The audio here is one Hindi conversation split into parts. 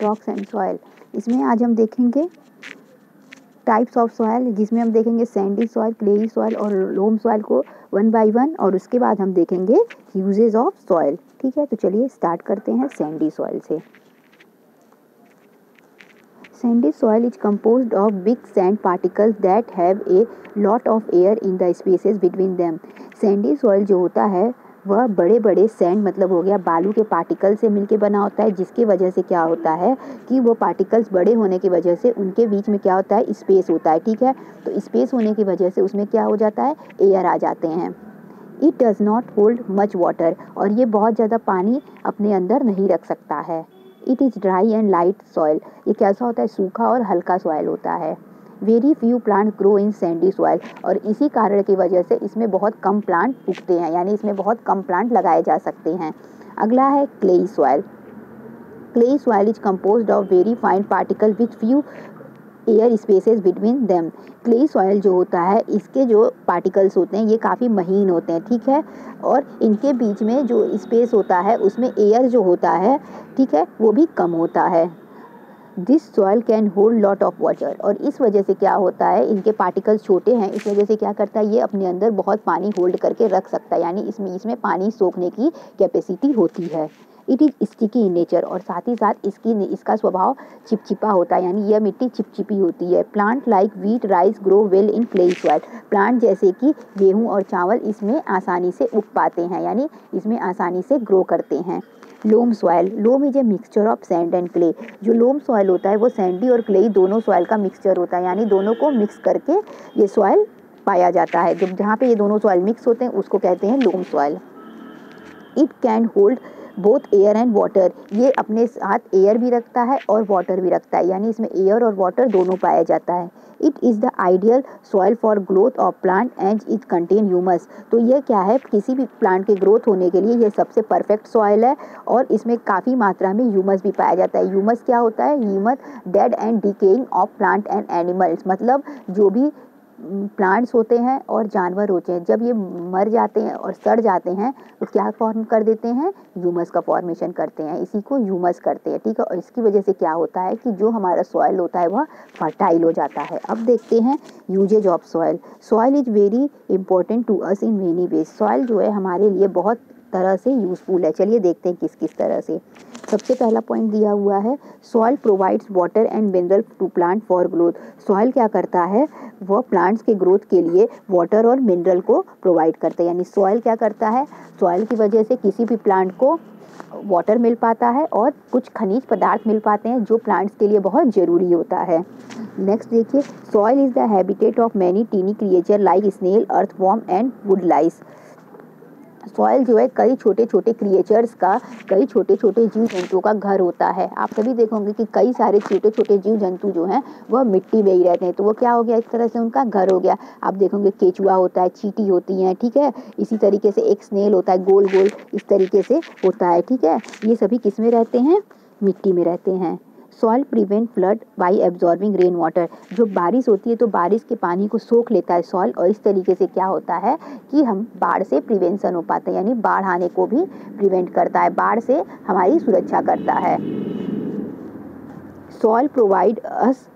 Rocks and soil. इसमें आज हम देखेंगे टाइप्स ऑफ सॉयल, जिसमें हम देखेंगे सैंडी सॉयल, क्लेई सॉयल और लोम सॉयल को वन बाय वन, और उसके बाद हम देखेंगे यूजेज ऑफ सॉयल। ठीक है, तो चलिए स्टार्ट करते हैं सैंडी सॉयल से। Sandy soil is composed of big sand particles that have a lot of air in the spaces between them. Sandy soil जो होता है वह बड़े बड़े सैंड मतलब हो गया बालू के पार्टिकल से मिलके बना होता है, जिसकी वजह से क्या होता है कि वो पार्टिकल्स बड़े होने की वजह से उनके बीच में क्या होता है, स्पेस होता है। ठीक है, तो स्पेस होने की वजह से उसमें क्या हो जाता है, एयर आ जाते हैं। It does not hold much water, और ये बहुत ज़्यादा पानी अपने अंदर नहीं रख सकता है। It is dry and light soil, ये कैसा होता है, सूखा और हल्का सॉइल होता है। Very few plant grow in Sandy soil, और इसी कारण की वजह से इसमें बहुत कम प्लांट उगते हैं, यानी इसमें बहुत कम प्लांट लगाए जा सकते हैं। अगला है clayey soil. Clayey soil is composed of very fine particle with few air spaces between them. Clay soil जो होता है इसके जो पार्टिकल्स होते हैं ये काफ़ी महीन होते हैं। ठीक है, और इनके बीच में जो स्पेस होता है उसमें एयर जो होता है, ठीक है, वो भी कम होता है। This soil can hold lot of water, और इस वजह से क्या होता है, इनके पार्टिकल्स छोटे हैं, इस वजह से क्या करता है, ये अपने अंदर बहुत पानी होल्ड करके रख सकता है, यानी इसमें पानी सोखने की कैपेसिटी होती है। It is sticky in nature, और साथ ही साथ इसका स्वभाव चिपचिपा होता है, यानी यह मिट्टी चिपचिपी होती है। Plant like wheat rice grow well in clayey soil, plant जैसे कि गेहूं और चावल इसमें आसानी से उग पाते हैं, यानी इसमें आसानी से ग्रो करते हैं। Loam soil, loam is a mixture of sand and clay. जो लोम सॉयल होता है वो सैंडी और क्लेई दोनों सॉयल का मिक्सचर होता है, यानी दोनों को मिक्स करके ये सॉयल पाया जाता है। जहाँ पे ये दोनों सॉयल मिक्स होते हैं उसको कहते हैं loam soil. It can hold both air and water, ये अपने साथ एयर भी रखता है और वाटर भी रखता है, यानी इसमें एयर और वाटर दोनों पाया जाता है। It is the ideal soil for growth of plant and it contain humus, तो यह क्या है, किसी भी प्लांट के ग्रोथ होने के लिए यह सबसे परफेक्ट सॉइल है, और इसमें काफ़ी मात्रा में ह्यूमस भी पाया जाता है। ह्यूमस क्या होता है, humus dead and decaying of plant and animals, मतलब जो भी प्लांट्स होते हैं और जानवर होते हैं जब ये मर जाते हैं और सड़ जाते हैं तो क्या फॉर्म कर देते हैं, ह्यूमस का फॉर्मेशन करते हैं, इसी को ह्यूमस करते हैं। ठीक है, और इसकी वजह से क्या होता है कि जो हमारा सॉइल होता है वह फर्टाइल हो जाता है। अब देखते हैं uses of soil. Soil is very important to us in many ways, soil जो है हमारे लिए बहुत तरह से यूज़फुल है। चलिए देखते हैं किस किस तरह से। सबसे पहला पॉइंट दिया हुआ है, soil provides water and mineral to plant for growth. Soil क्या करता है, वह प्लांट्स के ग्रोथ के लिए वाटर और मिनरल को प्रोवाइड करता है, यानी सॉइल क्या करता है, सॉइल की वजह से किसी भी प्लांट को वाटर मिल पाता है और कुछ खनिज पदार्थ मिल पाते हैं जो प्लांट्स के लिए बहुत ज़रूरी होता है। नेक्स्ट देखिए, soil is the habitat of many tiny creature like snail, earthworm and wood lice. Soil जो है कई छोटे छोटे क्रिएचर्स का, कई छोटे छोटे जीव जंतुओं का घर होता है। आप कभी देखोगे कि कई सारे छोटे छोटे जीव जंतु जो हैं वह मिट्टी में ही रहते हैं, तो वो क्या हो गया, एक तरह से उनका घर हो गया। आप देखोगे केचुआ होता है, चींटी होती हैं, ठीक है, इसी तरीके से एक स्नेल होता है, गोल गोल इस तरीके से होता है। ठीक है, ये सभी किस में रहते हैं, मिट्टी में रहते हैं। Soil prevent flood by absorbing rain water, जो बारिश होती है तो बारिश के पानी को सोख लेता है सॉइल, और इस तरीके से क्या होता है कि हम बाढ़ से प्रिवेंशन हो पाता है, यानी बाढ़ आने को भी प्रिवेंट करता है, बाढ़ से हमारी सुरक्षा करता है। Soil provide us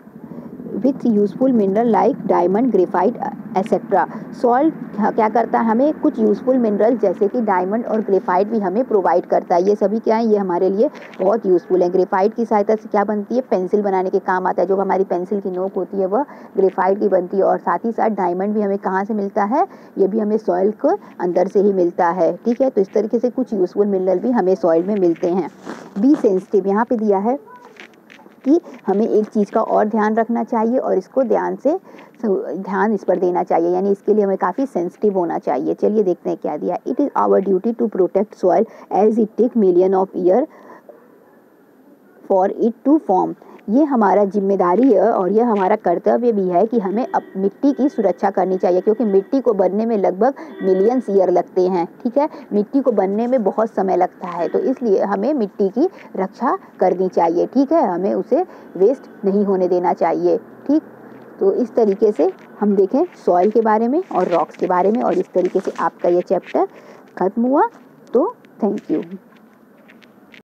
with useful mineral like diamond, graphite etcetera. Soil क्या करता है, हमें कुछ यूजफुल मिनरल जैसे कि डायमंड और ग्रेफाइट भी हमें प्रोवाइड करता है। ये सभी क्या है, ये हमारे लिए बहुत यूजफुल है। ग्रेफाइट की सहायता से क्या बनती है, पेंसिल बनाने के काम आता है, जो हमारी पेंसिल की नोक होती है वह ग्रेफाइट की बनती है। और साथ ही साथ डायमंड भी हमें कहाँ से मिलता है, ये भी हमें सॉइल को अंदर से ही मिलता है। ठीक है, तो इस तरीके से कुछ यूजफुल मिनरल भी हमें सॉइल में मिलते हैं। बी सेंसिटिव, यहाँ पे दिया है कि हमें एक चीज़ का और ध्यान रखना चाहिए और इसको ध्यान इस पर देना चाहिए, यानी इसके लिए हमें काफ़ी सेंसिटिव होना चाहिए। चलिए देखते हैं क्या दिया। It is our duty to protect soil as it take million of year for it to form. ये हमारा जिम्मेदारी है और यह हमारा कर्तव्य भी है कि हमें अब मिट्टी की सुरक्षा करनी चाहिए, क्योंकि मिट्टी को बनने में लगभग मिलियंस ईयर लगते हैं। ठीक है, मिट्टी को बनने में बहुत समय लगता है, तो इसलिए हमें मिट्टी की रक्षा करनी चाहिए। ठीक है, हमें उसे वेस्ट नहीं होने देना चाहिए। ठीक, तो इस तरीके से हम देखें सॉइल के बारे में और रॉक्स के बारे में, और इस तरीके से आपका ये चैप्टर खत्म हुआ। तो थैंक यू।